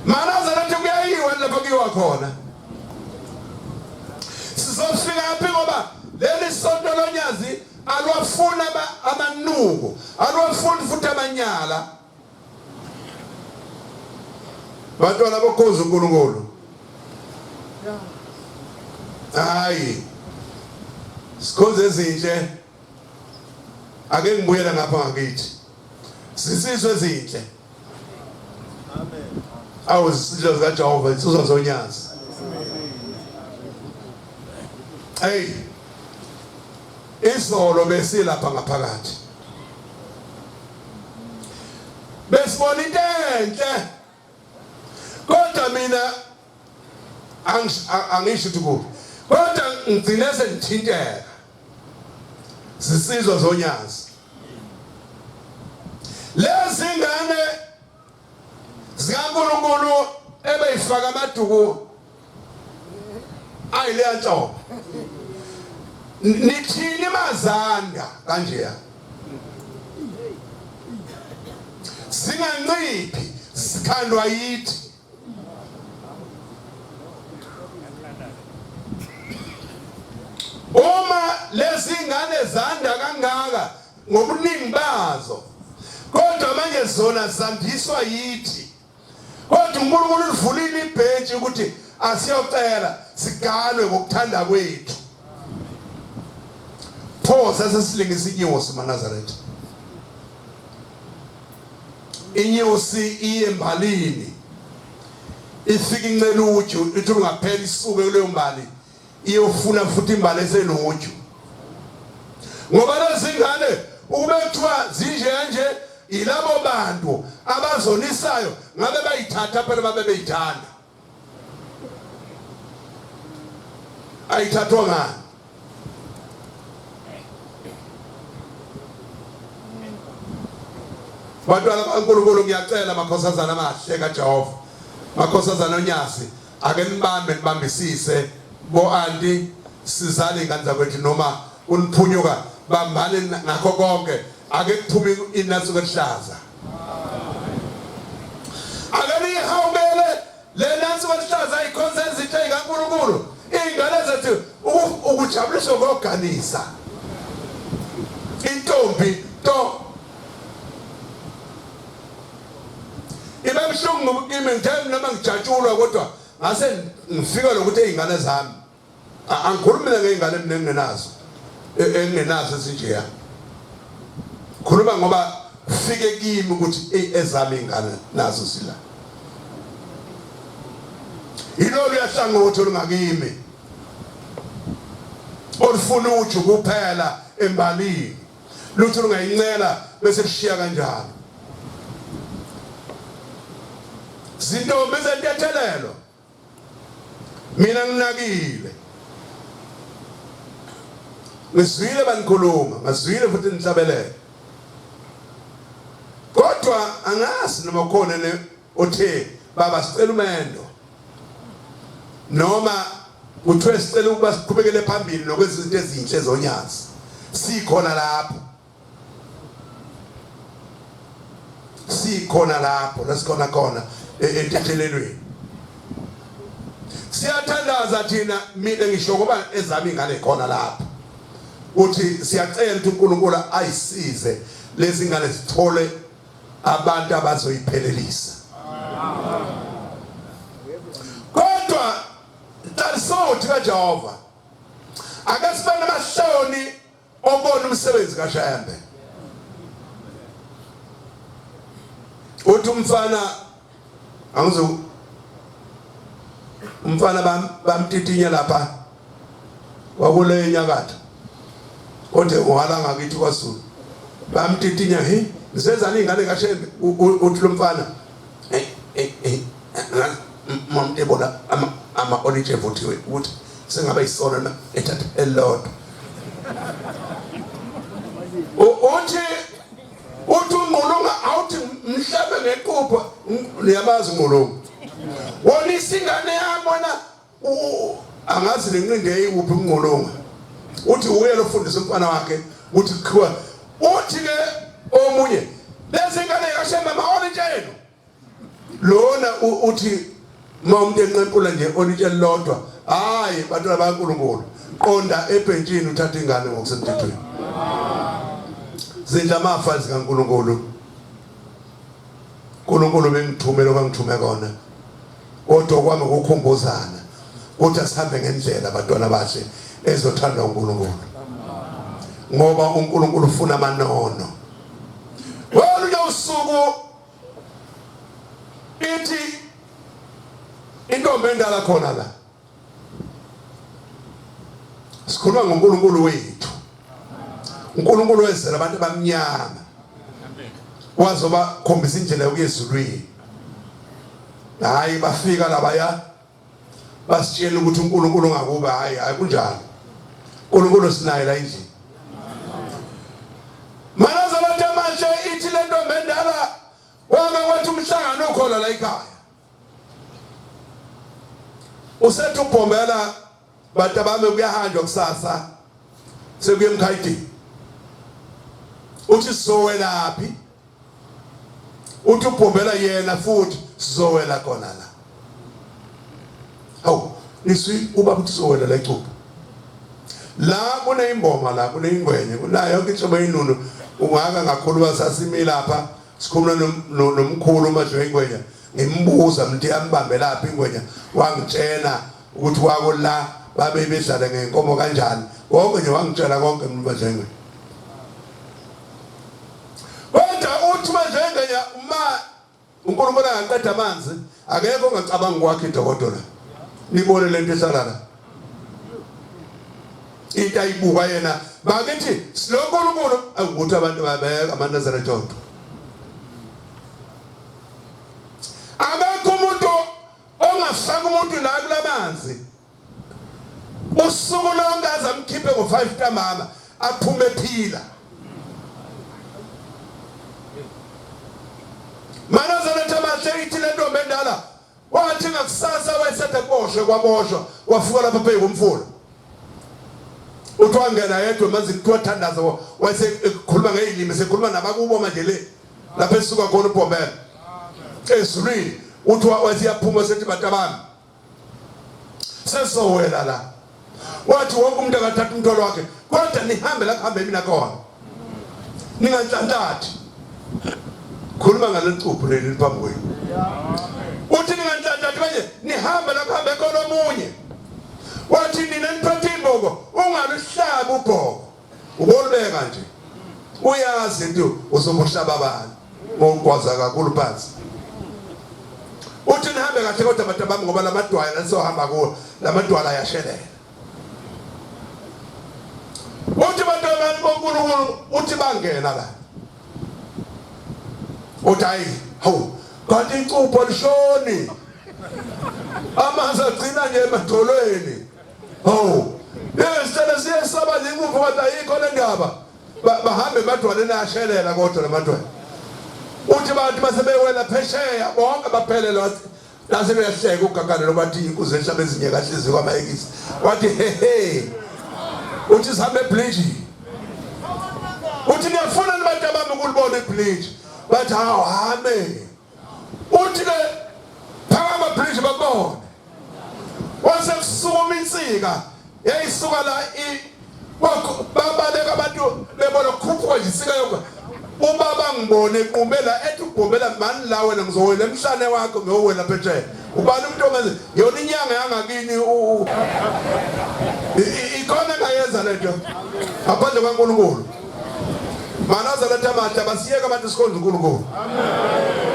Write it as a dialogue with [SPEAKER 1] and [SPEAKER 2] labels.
[SPEAKER 1] Mana zalathi kuyayiwa lapho kuyiwa khona. Sizofika aphi ngoba leli sonto lonyazi alwafuna amanuku, alwafuna futhi amanyala. Bantwana bokhoza uNkulunkulu. Hayi. Sikhoze ezinhle. Ake ngibuyela ngapha ngakithi. Sisizwe ezinhle. Amen. Awuzidlo zikaJehova insizwa zonyazi. Hey. Izolo besilapha ngaphakathi. Besibona into enhle. Kodwa mina angisho ukuthi kuphi. Kodwa ngigcine sengithinteka. Sisizwa zonyazi. Lezi ngane zikaNkulunkulu ebeyifaka amaduku ayile nto. Nithini mazanda kanje. Singanciphi sikhandwa yithi. Uma lezi ngane zanda kangaka ngobuningi bazo. Kodwa manje zona zandiswa yithi. Kodwa uNkulunkulu uvulile ibhenji ukuthi asiyocela siganwe ngokuthanda kwethu. Pho sasesilingisa inyosi maNazaretha. Inyosi iye embalini. Ifika incela uju, ithi ungaphela isuke kuleyo mbali. Iyofuna futhi imbali esenoju. Ngoba lezi ngane ukube kuthiwa zinje nje ilabo bantu abazonisayo ngabe bayithatha phela babe beyithanda. Ayithathwa ngani? Bantwana kaNkulunkulu ngiyacela makhosazana amahle kaJehova. Makhosazana onyazi ake nibambisise bo anti sizale ingane zakwethu noma uniphunyuka bambane ngakho konke ake kuphume inaso kwehlaza. Ake nihawumele le naso kwehlaza ikhonsensi ithe kaNkulunkulu ingane zethu ukujabuliswa koganisa. Intombi to ibemhlungu ngokimi ngithe noma ngijatshulwa kodwa ngase ngifika lokuthi izingane zami angikhulumi ngeingane eminengenazo engenazo esinjeya. Khuluma ngoba ufike kimi ukuthi ezami izingane nazo sila. Yilo liyahlangothi olungakimi. Olufuna uju kuphela embalini. Lutho lungayincela bese lishiya kanjalo. Zintombi zentethelelo. Mina nginakile. Ngizwile banikhuluma, ngizwile futhi nihlabelele. Kodwa angazi noma khona ne othe baba sicela umendo. Noma uthiwe sicela ukuba siqhubekele phambili nokwezinto ezinhle zonyazi. Sikhona lapho. Sikhona lapho, lasikhona khona entethelelweni. Siyathandaza thina mina ngisho ngoba ezami ingane khona lapho. Uthi siyacela ukuthi uNkulunkulu ayisize lezi ngane zithole abantu abazoyiphelelisa. Kodwa talisothi kaJehova akasifana amahloni obona umsebenzi kaShembe. Uthi umfana bamtitinya lapha wakule nyakatho. Kodwa uhala ngakithi kwaZulu bamtitinya ngisezana ingane kaShembe uthi lo mfana mamtebona ama olive vuthiwe ukuthi sengabe isona na ethatha elodwa. Uthi uNgqulunga awuthi mhlebe ngequpha niyabazi uNgqulunga. Wona isingane yabona angazi lenqinde eyiphi uNgqulunga. Uthi uye lofundisa umfana wakhe uthi qhwa uthi ke omunye lezi ngane kaShembe maolitshelo lona uthi umuntu enqempula nje olitshe lodwa hayi bantwana baNkulunkulu qonda ebhentshini uthatha ingane ngokusemthethweni zindla amafazi kaNkulunkulu uNkulunkulu bengithumela okangithume kona kodwa kwami ukukhumbuzana ukuthi asihambe ngendlela abantwana bakhe ezothandwa uNkulunkulu ngoba uNkulunkulu ufuna amanono wonke usuku ithi intombi endala khona la sikhuluma ngoNkulunkulu wethu uNkulunkulu wezela abantu abamnyama wazoba khombisa indlela yokuyezulwini hayi bafika labaya basitshela ukuthi uNkulunkulu ngakuba hayi kunjalo uNkulunkulu sinaye la endlini manaza bathamatshe ithi le ntombi endala wanga wathi umhlangano ukhona la ekhaya usethi ubhombela bantu abame kuyahanjwa kusasa sekuye emkhayidini uthi sizowelaphi uthi ubhombela yena futhi sizowela khona la hawu niswi ubaba uthi sizowela la eCupha la kuneyimboma la kuneyingwenye kunayo yonke inhlobo yinunu ungaka ngakhuluma sasimila lapha sikhuluma nomkhulu uMajwengwenya ngimbuza mntu yambambe lapha ingwenya wangitshela ukuthi wako la babe bedlala ngenkomo kanjani wonke nje wangitshela konke uMajwengwenya kodwa uthi uMajwengwenya uma uNkulunkulu angaqeda amanzi akekho ongacabanga kwakhe idokodola nibone lento esalala into ayibuka yena bakithi siloNkulunkulu akuthi abantu babeka amanazara tonto akekho umuntu ongafaka umuntu la kulamanzi usuku lonke azamkhiphe ngo5 ntambama aphume ephila manazara tamahle ithi le ntombi endala wathi ngakusasa wayesethe kuboshwe kwaboshwa wafuka lapha phezu komfula uthi wangena yedwa manje kuthiwa thandaza wayesekhuluma ngezilimi sekhuluma nabakubo manje le lapha esuka khona ubhombela ezulwini uthi wasiyaphuma sethi bantu bami sesowela la wathi wonke umuntu akathatha umthwalo wakhe kodwa nihambe la kuhambe mina khona ninganhlanhlathi khuluma ngalencupho leli liphambi kwenu uthi ninganhlanhlathi manje nihambe la kuhambe khona omunye wathi nina niphathe imboko ungalihlaba ubhoko ubolibeka nje uyazi into uzobuhlaba abantu ngokwaza kakhulu phansi uthi nihambe kahle kodwa abantu bami ngoba lamadwala lasohamba kuwo lamadwala ayashelela uthi bantu bami boNkulunkulu uthi bangena la uthi hayi hawu kanti incupho lishoni amanzi agcina nje emadolweni hawu yesitele siyesaba nje incupho kodwa ayikho le ndaba bahambe emadwaleni ayashelela kodwa lamadwala uthi bantu basebewela phesheya bonke baphelelwa nase beyahleka ugagalelo bathi inkuzi ehlaba ezinye kahle kwamayekisi wathi hehe uthi sihambe ebridge uthi ngiyafuna abantu abami ukulibona ebridge bathi hawu hame uthi ke phakama bridge babone wase kusukuma insika yayisuka la babaleka abantu bebona kukhuphuka nje insika yonke ubaba ngibone equmbela ethi ubhombela mani la wena ngizowela emhlane wakho ngiyowela phetshe ubani umuntu omenze yona inyanga yangakini ikhona ngayenza lento ngaphandle kwaNkulunkulu manaza letha amahle basiyeka abantu sikhonza uNkulunkulu amen